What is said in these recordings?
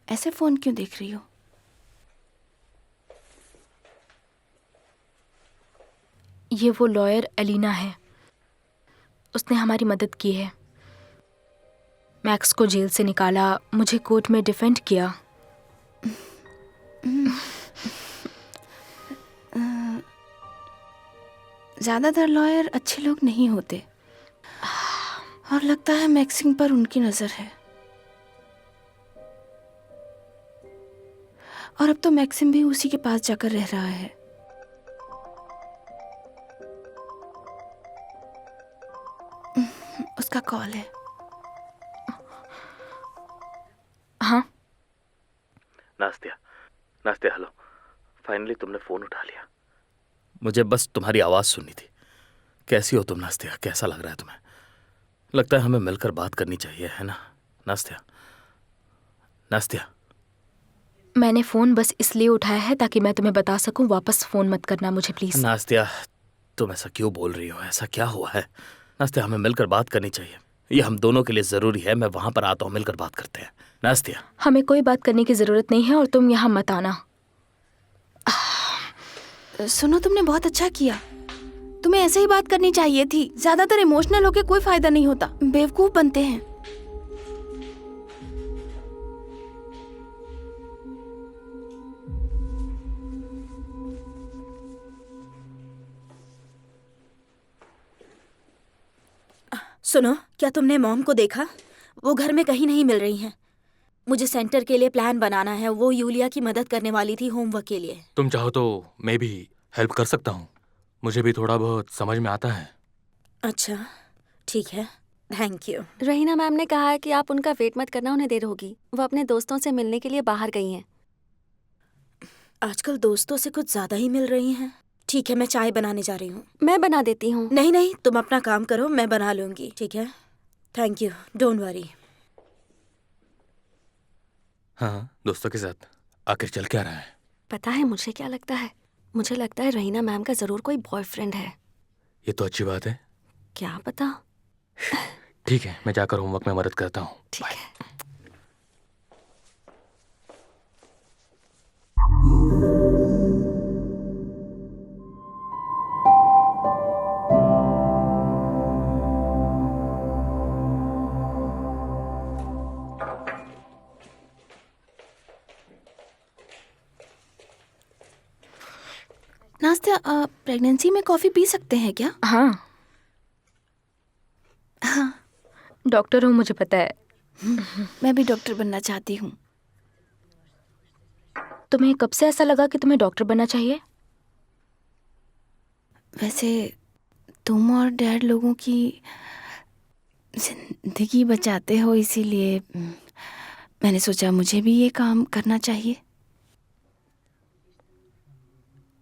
ऐसे फोन क्यों देख रही हो? ये वो लॉयर एलिना है। उसने हमारी मदद की है। मैक्स को जेल से निकाला, मुझे कोर्ट में डिफेंड किया। ज्यादातर लॉयर अच्छे लोग नहीं होते और लगता है मैक्सिम पर उनकी नजर है। और अब तो मैक्सिम भी उसी के पास जाकर रह रहा है। उसका कॉल है। हाँ नास्तिया, नास्तिया हेलो। फाइनली तुमने फोन उठा लिया। मुझे बस तुम्हारी आवाज सुननी थी। कैसी हो तुम नास्तिया? कैसा लग रहा है तुम्हें? लगता है हमें मिलकर बात करनी चाहिए, है ना नास्तिया? नास्तिया, मैंने फ़ोन बस इसलिए उठाया है ताकि मैं तुम्हें बता सकूं। वापस फ़ोन मत करना मुझे प्लीज़। नास्तिया, तुम ऐसा क्यों बोल रही हो? ऐसा क्या हुआ है? नास्तिया, हमें मिलकर बात करनी चाहिए। ये हम दोनों के लिए जरूरी है। मैं वहां पर आता हूँ, मिलकर बात करते हैं। नास्तिया, हमें कोई बात करने की ज़रूरत नहीं है और तुम यहाँ मत आना। सुनो, तुमने बहुत अच्छा किया। तुम्हें ऐसे ही बात करनी चाहिए थी। ज्यादातर इमोशनल होके कोई फायदा नहीं होता, बेवकूफ बनते हैं। सुनो, क्या तुमने मॉम को देखा? वो घर में कहीं नहीं मिल रही हैं। मुझे सेंटर के लिए प्लान बनाना है। वो यूलिया की मदद करने वाली थी होमवर्क के लिए। तुम चाहो तो मैं भी हेल्प कर सकता हूँ। मुझे भी थोड़ा बहुत समझ में आता है। अच्छा, ठीक है, थैंक यू। रहीना मैम ने कहा है कि आप उनका वेट मत करना, उन्हें देर होगी। वो अपने दोस्तों से मिलने के लिए बाहर गई हैं। आजकल दोस्तों से कुछ ज्यादा ही मिल रही हैं। ठीक है, मैं चाय बनाने जा रही हूँ। मैं बना देती हूँ। नहीं नहीं, तुम अपना काम करो, मैं बना लूंगी। ठीक है, थैंक यू, डोंट वरी। हाँ, दोस्तों के साथ आखिर चल क्या रहा है? पता है मुझे क्या लगता है? मुझे लगता है रहीना मैम का जरूर कोई बॉयफ्रेंड है। ये तो अच्छी बात है। क्या पता। ठीक है, मैं जाकर होमवर्क में मदद करता हूँ। ठीक है। नास्तिया, प्रेगनेंसी में कॉफी पी सकते हैं क्या? हाँ हाँ, डॉक्टर हूँ, मुझे पता है। मैं भी डॉक्टर बनना चाहती हूँ। तुम्हें कब से ऐसा लगा कि तुम्हें डॉक्टर बनना चाहिए? वैसे तुम और डैड लोगों की जिंदगी बचाते हो, इसीलिए मैंने सोचा मुझे भी ये काम करना चाहिए।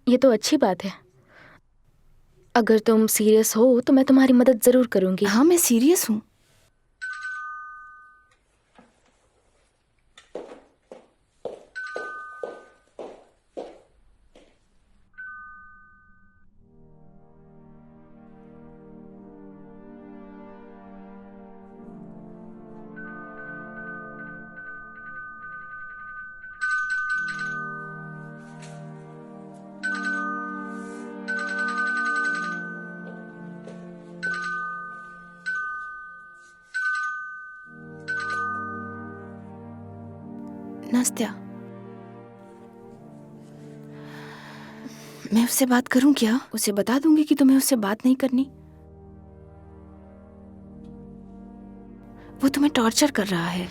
ये तो अच्छी बात है। अगर तुम सीरियस हो तो मैं तुम्हारी मदद ज़रूर करूँगी। हाँ, मैं सीरियस हूँ। नास्तिया, मैं उससे बात करूं क्या? उसे बता दूंगी कि तुम्हें उससे बात नहीं करनी। वो तुम्हें टॉर्चर कर रहा है।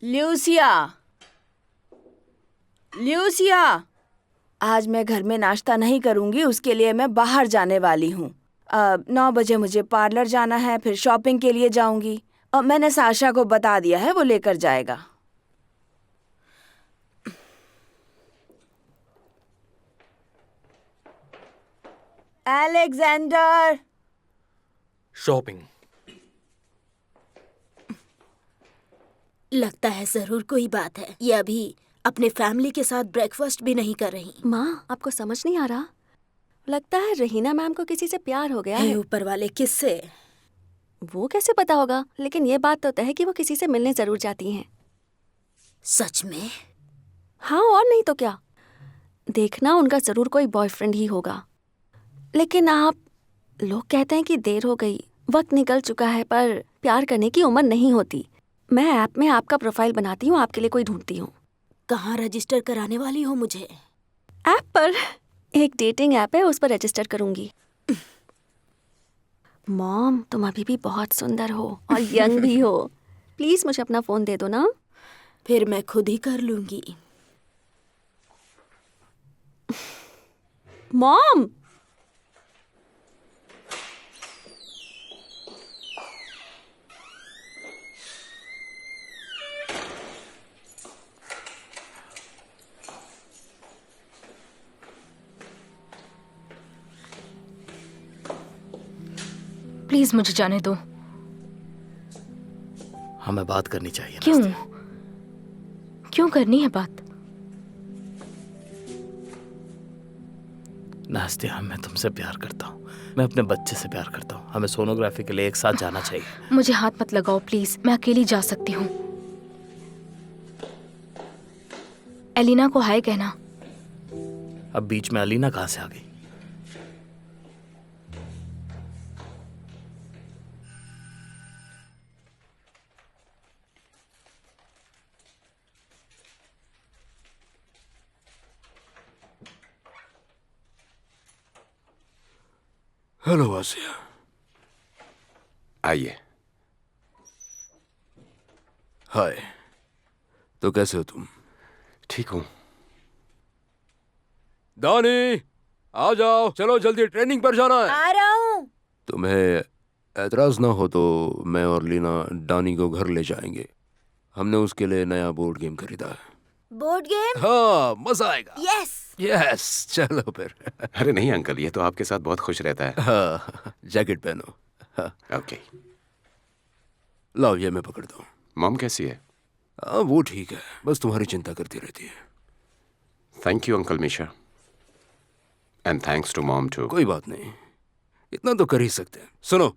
ल्यूसिया, ल्यूसिया, आज मैं घर में नाश्ता नहीं करूंगी। उसके लिए मैं बाहर जाने वाली हूँ। 9 बजे मुझे पार्लर जाना है, फिर शॉपिंग के लिए जाऊंगी। मैंने साशा को बता दिया है, वो लेकर जाएगा। Alexander, shopping. लगता है जरूर कोई बात है। ये अभी अपने फैमिली के साथ ब्रेकफास्ट भी नहीं कर रही। माँ, आपको समझ नहीं आ रहा? लगता है रहीना मैम को किसी से प्यार हो गया हे है। ऊपर वाले, किससे? वो कैसे पता होगा, लेकिन ये बात तो तय है कि वो किसी से मिलने जरूर जाती हैं। सच में? हाँ, और नहीं तो क्या। देखना, उनका जरूर कोई बॉयफ्रेंड ही होगा। लेकिन लोग कहते हैं कि देर हो गई, वक्त निकल चुका है, पर प्यार करने की उम्र नहीं होती। मैं ऐप में आपका प्रोफाइल बनाती हूँ, आपके लिए कोई ढूंढती हूँ। कहाँ रजिस्टर कराने वाली हो मुझे? ऐप पर, एक डेटिंग ऐप है, उस पर रजिस्टर करूंगी। मॉम, तुम अभी भी बहुत सुंदर हो और यंग भी हो। प्लीज मुझे अपना फोन दे दो ना। फिर मैं खुद ही कर लूंगी। मॉम, प्लीज मुझे जाने दो। हमें बात करनी चाहिए क्यों? नास्तिया। क्यों करनी है बात? नास्तिया, मैं तुमसे प्यार करता हूँ। मैं अपने बच्चे से प्यार करता हूँ। हमें सोनोग्राफी के लिए एक साथ जाना चाहिए। मुझे हाथ मत लगाओ प्लीज, मैं अकेली जा सकती हूँ। एलिना को हाय कहना। अब बीच में अलीना कहाँ से आ गई? हेलो आसिया। आइए। हाय। तो कैसे हो तुम? ठीक हूँ। दानी, आ जाओ, चलो जल्दी ट्रेनिंग पर जाना है। आ रहा हूँ। तुम्हें एतराज ना हो तो मैं और लीना डानी को घर ले जाएंगे। हमने उसके लिए नया बोर्ड गेम खरीदा है। Board game? हाँ, मजा आएगा। यस। यस, चलो फिर। अरे नहीं अंकल, ये तो आपके साथ बहुत खुश रहता है। हाँ, जैकेट पहनो। हाँ, ओके। लाओ, ये मैं पकड़ता हूँ। मॉम कैसी है? हाँ, वो ठीक है, बस तुम्हारी चिंता करती रहती है। Thank you uncle Misha, and thanks to mom too. कोई बात नहीं, इतना तो कर ही सकते हैं। सुनो,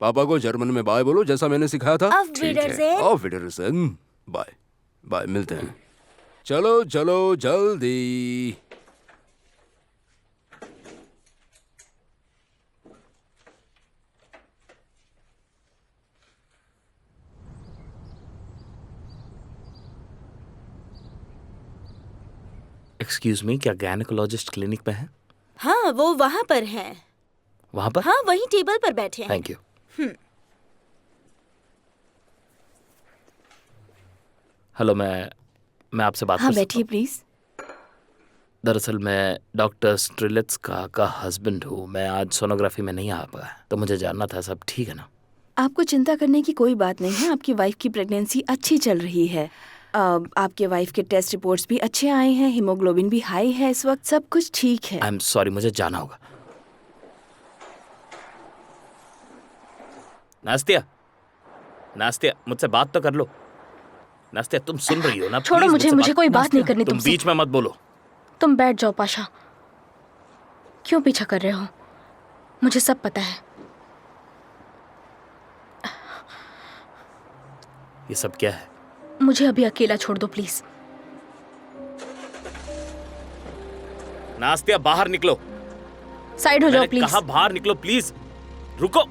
पापा को जर्मन में बाय बोलो, जैसा मैंने सिखाया था। Auf Wiedersehen। ऑफ विडरसन। बाय बाय, मिलते हैं। चलो चलो जल्दी। एक्सक्यूज मी, क्या गायनेकोलॉजिस्ट क्लिनिक पे है? हाँ, वो वहाँ पर है। वहां पर? हाँ, वहीं टेबल पर बैठे हैं। Thank you. हेलो, मैं आपसे बात हाँ, कर सकता बैठिए हूँ? प्लीज। दरअसल मैं डॉक्टर स्ट्रिलिट्स्का का हस्बैंड हूँ। मैं आज सोनोग्राफी में नहीं आ पाया, तो मुझे जानना था सब ठीक है ना? आपको चिंता करने की कोई बात नहीं है। आपकी वाइफ की प्रेगनेंसी अच्छी चल रही है। आपके वाइफ के टेस्ट रिपोर्ट्स भी अच्छे आए हैं, हीमोग्लोबिन भी हाई है इस वक्त, सब कुछ ठीक है। आई एम सॉरी, मुझे जाना होगा। नास्तिया, नास्तिया, मुझसे बात तो कर लो। नास्तिया, तुम सुन रही हो ना? छोड़ो प्लीज मुझे, मुझसे मुझे कोई बात नहीं करनी तुम तुमसे। बीच में मत बोलो। तुम बैठ जाओ पाशा। क्यों पीछा कर रहे हो? मुझे सब पता है। ये सब क्या है? मुझे अभी अकेला छोड़ दो प्लीज। नास्तिया, बाहर निकलो। साइड हो जाओ मैंने प्लीज। कहा बाहर निकलो, प्लीज। रुको।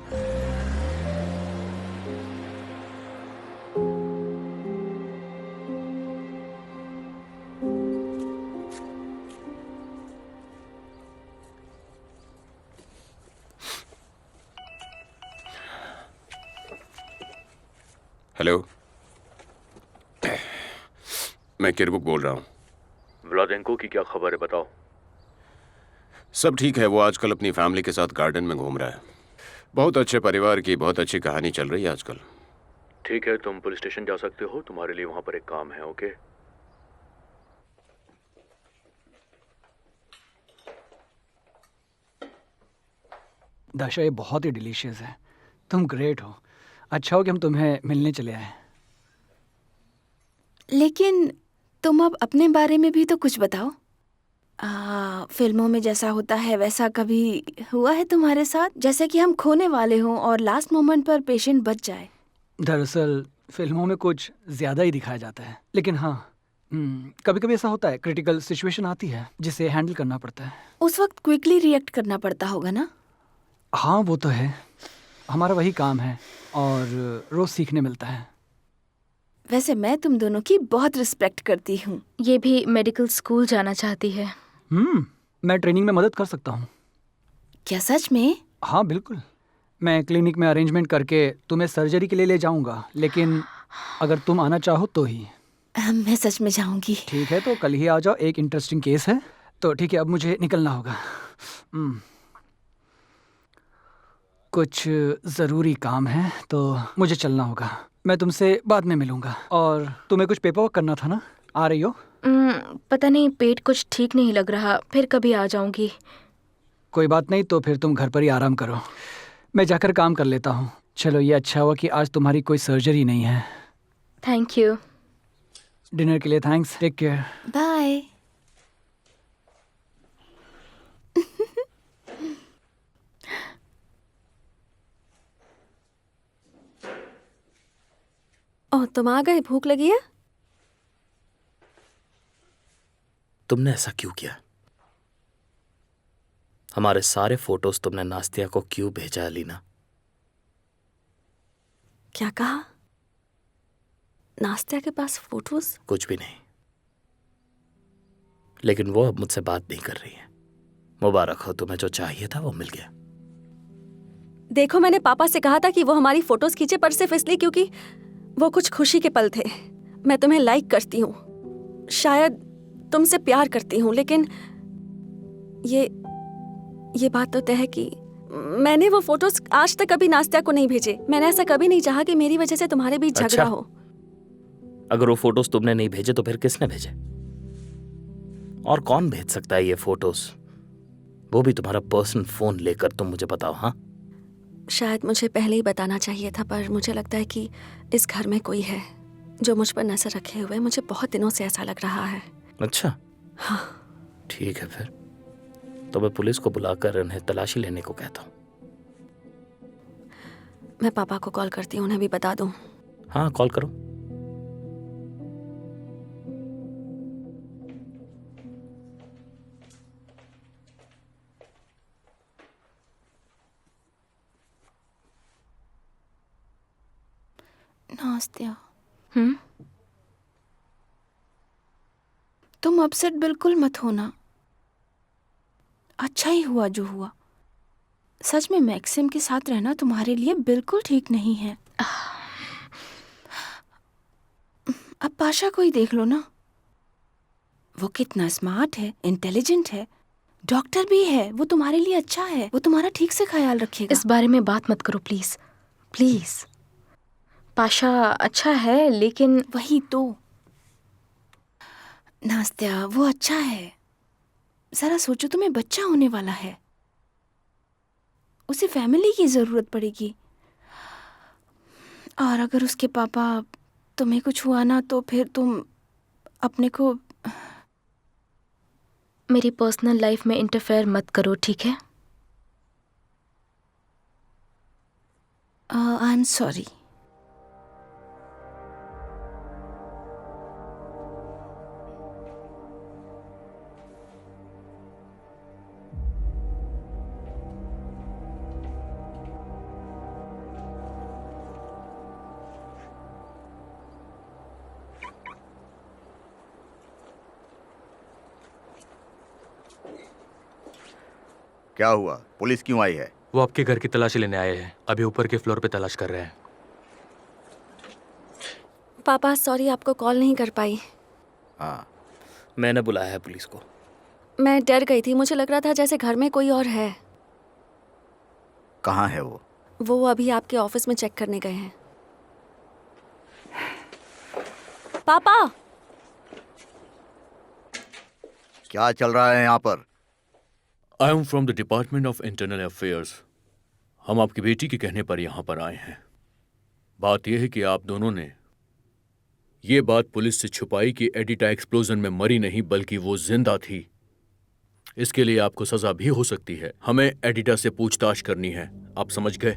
हेलो, मैं किरबुक बोल रहा हूँ। व्लादेंको की क्या खबर है, बताओ। सब ठीक है, वो आजकल अपनी फैमिली के साथ गार्डन में घूम रहा है। बहुत अच्छे परिवार की बहुत अच्छी कहानी चल रही है आजकल। ठीक है, तुम पुलिस स्टेशन जा सकते हो, तुम्हारे लिए वहां पर एक काम है। ओके? दाशा, ये बहुत ही डिलीशियस है। तुम ग्रेट हो। अच्छा हो कि हम तुम्हें मिलने चले आए। लेकिन तुम अब अपने बारे में भी तो कुछ बताओ। फिल्मों में जैसा होता है वैसा कभी हुआ है तुम्हारे साथ, जैसे कि हम खोने वाले हों और लास्ट मोमेंट पर पेशेंट बच जाए? दरअसल फिल्मों में कुछ ज़्यादा ही दिखाया जाता है, लेकिन हाँ, कभी कभी ऐसा होता है, क्रिटिकल सिचुएशन आती है जिसे हैंडल करना पड़ता है। उस वक्त क्विकली रिएक्ट करना पड़ता होगा ना? हाँ वो तो है, हमारा वही काम है और रोज़ सीखने मिलता है। वैसे मैं तुम दोनों की बहुत रिस्पेक्ट करती हूँ। ये भी मेडिकल स्कूल जाना चाहती है। मैं ट्रेनिंग में मदद कर सकता हूँ। क्या सच में? हाँ बिल्कुल, मैं क्लिनिक में अरेंजमेंट करके तुम्हें सर्जरी के लिए ले जाऊंगा, लेकिन अगर तुम आना चाहो तो ही। मैं सच में जाऊंगी। ठीक है, तो कल ही आ जाओ, एक इंटरेस्टिंग केस है। तो ठीक है, अब मुझे निकलना होगा। कुछ ज़रूरी काम है तो मुझे चलना होगा। मैं तुमसे बाद में मिलूंगा। और तुम्हें कुछ पेपर वर्क करना था ना, आ रही हो? पता नहीं, पेट कुछ ठीक नहीं लग रहा, फिर कभी आ जाऊंगी। कोई बात नहीं, तो फिर तुम घर पर ही आराम करो, मैं जाकर काम कर लेता हूँ। चलो, ये अच्छा हुआ कि आज तुम्हारी कोई सर्जरी नहीं है। Thank you. डिनर के लिए थैंक्स, टेक केयर। बाय। ओह, तुम आ गए, भूख लगी है? तुमने ऐसा क्यों किया? हमारे सारे फोटोज तुमने नास्तिया को क्यों भेजा अलीना? क्या कहा? नास्तिया के पास फोटोज? कुछ भी नहीं, लेकिन वो अब मुझसे बात नहीं कर रही है। मुबारक हो, तुम्हें जो चाहिए था वो मिल गया। देखो, मैंने पापा से कहा था कि वो हमारी फोटोज खींचे, पर सिर्फ इसलिए क्योंकि वो कुछ खुशी के पल थे। मैं तुम्हें लाइक करती हूँ, शायद तुमसे प्यार करती हूँ, लेकिन ये बात तो तय है कि मैंने वो फोटोज आज तक कभी नास्तिया को नहीं भेजे। मैंने ऐसा कभी नहीं चाहा कि मेरी वजह से तुम्हारे बीच झगड़ा अच्छा, हो। अगर वो फोटोज तुमने नहीं भेजे तो फिर किसने भेजे? और कौन भेज सकता है ये फोटोज? वो भी तुम्हारा पर्सनल फोन लेकर। तुम मुझे बताओ। हाँ, शायद मुझे पहले ही बताना चाहिए था, पर मुझे लगता है कि इस घर में कोई है जो मुझ पर नजर रखे हुए। मुझे बहुत दिनों से ऐसा लग रहा है। अच्छा। हाँ। ठीक है, फिर तो मैं पुलिस को बुलाकर उन्हें तलाशी लेने को कहता हूँ। मैं पापा को कॉल करती हूँ, उन्हें भी बता दूँ। हाँ, कॉल करो। नास्तिया, तुम अपसेट बिल्कुल मत होना। अच्छा ही हुआ जो हुआ। सच में मैक्सिम के साथ रहना तुम्हारे लिए बिल्कुल ठीक नहीं है। अब पाशा को ही देख लो ना, वो कितना स्मार्ट है, इंटेलिजेंट है, डॉक्टर भी है। वो तुम्हारे लिए अच्छा है, वो तुम्हारा ठीक से ख्याल रखेगा। इस बारे में बात मत करो प्लीज, प्लीज। पाशा अच्छा है, लेकिन वही तो नास्तिया, वो अच्छा है। जरा सोचो, तुम्हें बच्चा होने वाला है, उसे फैमिली की जरूरत पड़ेगी। और अगर उसके पापा, तुम्हें कुछ हुआ ना, तो फिर तुम अपने को मेरी पर्सनल लाइफ में इंटरफेयर मत करो, ठीक है? आई एम सॉरी। क्या हुआ? पुलिस क्यों आई है? वो आपके घर की तलाशी लेने आए हैं। अभी ऊपर के फ्लोर पे तलाश कर रहे हैं। पापा सॉरी, आपको कॉल नहीं कर पाई। हाँ, मैंने बुलाया है पुलिस को। मैं डर गई थी, मुझे लग रहा था जैसे घर में कोई और है। कहाँ है वो? वो अभी आपके ऑफिस में चेक करने गए हैं। पापा! क्या चल रहा है यहाँ पर? I am from the department of internal affairs. हम आपकी बेटी के कहने पर यहाँ पर आए हैं। बात यह है कि आप दोनों ने ये बात पुलिस से छुपाई कि एडिटा एक्सप्लोजन में मरी नहीं बल्कि वो जिंदा थी। इसके लिए आपको सजा भी हो सकती है। हमें एडिटा से पूछताछ करनी है, आप समझ गए?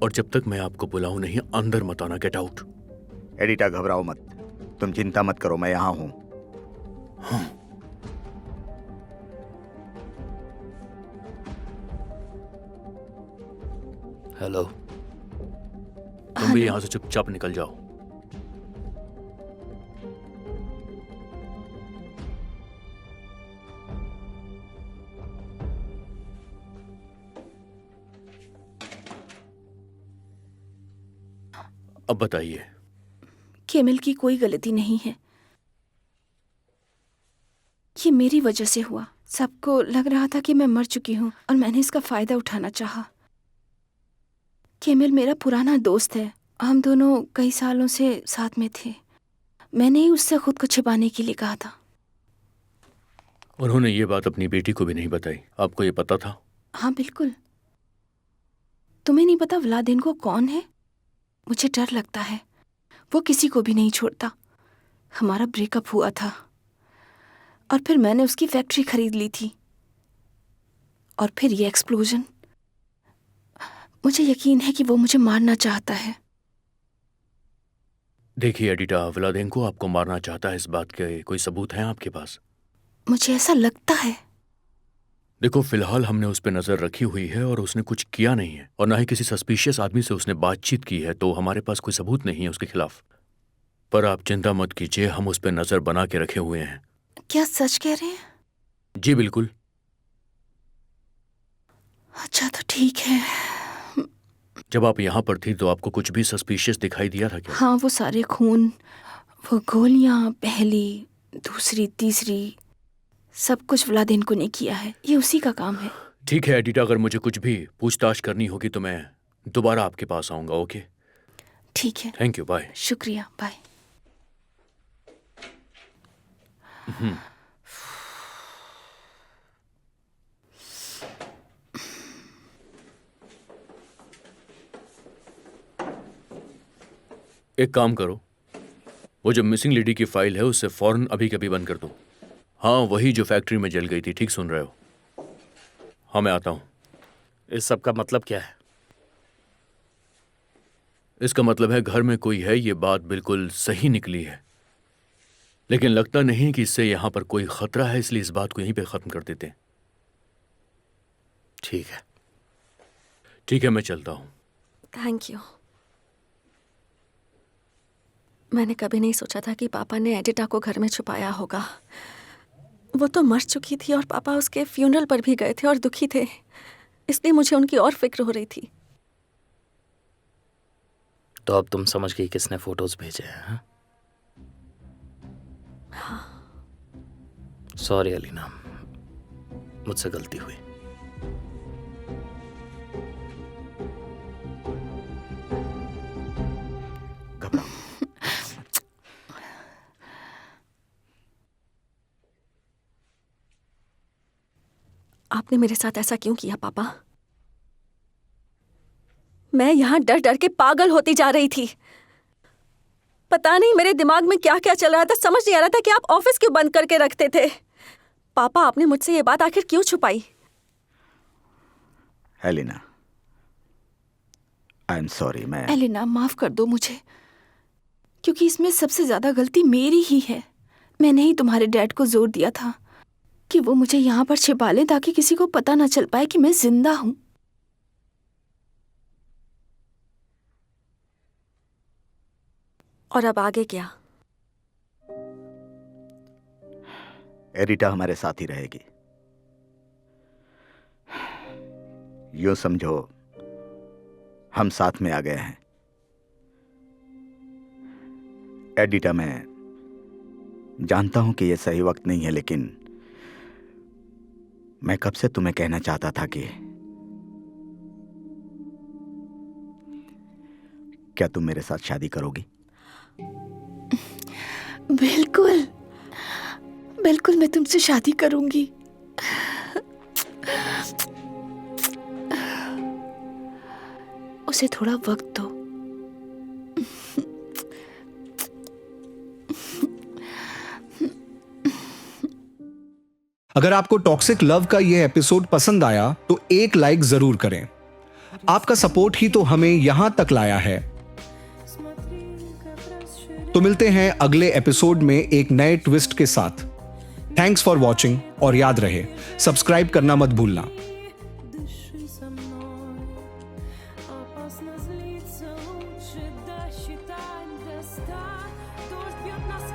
और जब तक मैं आपको बुलाऊं नहीं, अंदर मत आना। Get out. एडिटा घबराओ मत, तुम चिंता मत करो, मैं यहाँ हूँ। हेलो। तुम भी यहां से चुपचाप निकल जाओ। अब बताइए। केमिल की कोई गलती नहीं है, ये मेरी वजह से हुआ। सबको लग रहा था कि मैं मर चुकी हूँ और मैंने इसका फायदा उठाना चाहा। केमिल मेरा पुराना दोस्त है, हम दोनों कई सालों से साथ में थे। मैंने ही उससे खुद को छिपाने के लिए कहा था। उन्होंने ये बात अपनी बेटी को भी नहीं बताई, आपको ये पता था? हाँ बिल्कुल। तुम्हें नहीं पता व्लादिनको कौन है? मुझे डर लगता है, वो किसी को भी नहीं छोड़ता। हमारा ब्रेकअप हुआ था और फिर मैंने उसकी फैक्ट्री खरीद ली थी और फिर ये एक्सप्लोजन। मुझे यकीन है कि वो मुझे मारना चाहता है। देखिए एडिटा, व्लादेंको आपको मारना चाहता है, इस बात के कोई सबूत हैं आपके पास? मुझे ऐसा लगता है। देखो, फिलहाल हमने उस पर नजर रखी हुई है और उसने कुछ किया नहीं है और ना ही किसी सस्पिशियस आदमी से उसने बातचीत की है, तो हमारे पास कोई सबूत नहीं है उसके खिलाफ। पर आप चिंता मत कीजिए, हम उस पर नजर बना के रखे हुए हैं। क्या सच कह रहे हैं? जी बिल्कुल। अच्छा तो ठीक है। जब आप यहाँ पर थी तो आपको कुछ भी सस्पिशियस दिखाई दिया था क्या? हाँ, वो सारे खून, वो गोलियां, पहली, दूसरी, तीसरी, सब कुछ व्लादिनको ने किया है। ये उसी का काम है। ठीक है एडिटा, अगर मुझे कुछ भी पूछताछ करनी होगी तो मैं दोबारा आपके पास आऊंगा। ओके ठीक है। Thank you, bye. शुक्रिया, बाय। एक काम करो, वो जो मिसिंग लेडी की फाइल है उससे फौरन अभी के अभी बंद कर दो। हाँ, वही जो फैक्ट्री में जल गई थी, ठीक सुन रहे हो? हाँ, मैं आता हूँ। इस सब का मतलब क्या है? इसका मतलब है घर में कोई है, ये बात बिल्कुल सही निकली है, लेकिन लगता नहीं कि इससे यहां पर कोई खतरा है, इसलिए इस बात को यहीं पे खत्म कर देते हैं। ठीक है। ठीक है, मैं चलता हूँ। Thank you. मैंने कभी नहीं सोचा था कि पापा ने एडिटा को घर में छुपाया होगा। वो तो मर चुकी थी और पापा उसके फ्यूनरल पर भी गए थे और दुखी थे, इसलिए मुझे उनकी और फिक्र हो रही थी। तो अब तुम समझ गई किसने फोटोज भेजे हैं? हाँ? सॉरी अलीना, मुझसे गलती हुई। घबराओ। आपने मेरे साथ ऐसा क्यों किया पापा? मैं यहाँ डर डर के पागल होती जा रही थी। पता नहीं मेरे दिमाग में क्या क्या चल रहा था, समझ नहीं आ रहा था कि आप ऑफिस क्यों बंद करके रखते थे। पापा, आपने मुझसे ये बात आखिर क्यों छुपाई? Elina, I am sorry. मैं एलिना, माफ कर दो मुझे, क्योंकि इसमें सबसे ज्यादा गलती मेरी ही है। मैंने ही तुम्हारे डैड को जोर दिया था कि वो मुझे यहाँ पर छिपा ले ताकि किसी को पता ना चल पाए कि मैं जिंदा हूँ। और अब आगे क्या? एडिटा हमारे साथ ही रहेगी। यूं समझो हम साथ में आ गए हैं। एडिटा, मैं जानता हूं कि यह सही वक्त नहीं है, लेकिन मैं कब से तुम्हें कहना चाहता था कि क्या तुम मेरे साथ शादी करोगी? बिल्कुल बिल्कुल, मैं तुमसे शादी करूंगी। उसे थोड़ा वक्त दो। अगर आपको टॉक्सिक लव का यह एपिसोड पसंद आया तो एक लाइक जरूर करें। आपका सपोर्ट ही तो हमें यहां तक लाया है। तो मिलते हैं अगले एपिसोड में एक नए ट्विस्ट के साथ। थैंक्स फॉर वॉचिंग और याद रहे सब्सक्राइब करना मत भूलना। Опасно злиться, лучше досчитать до 100. Дождь бьет нас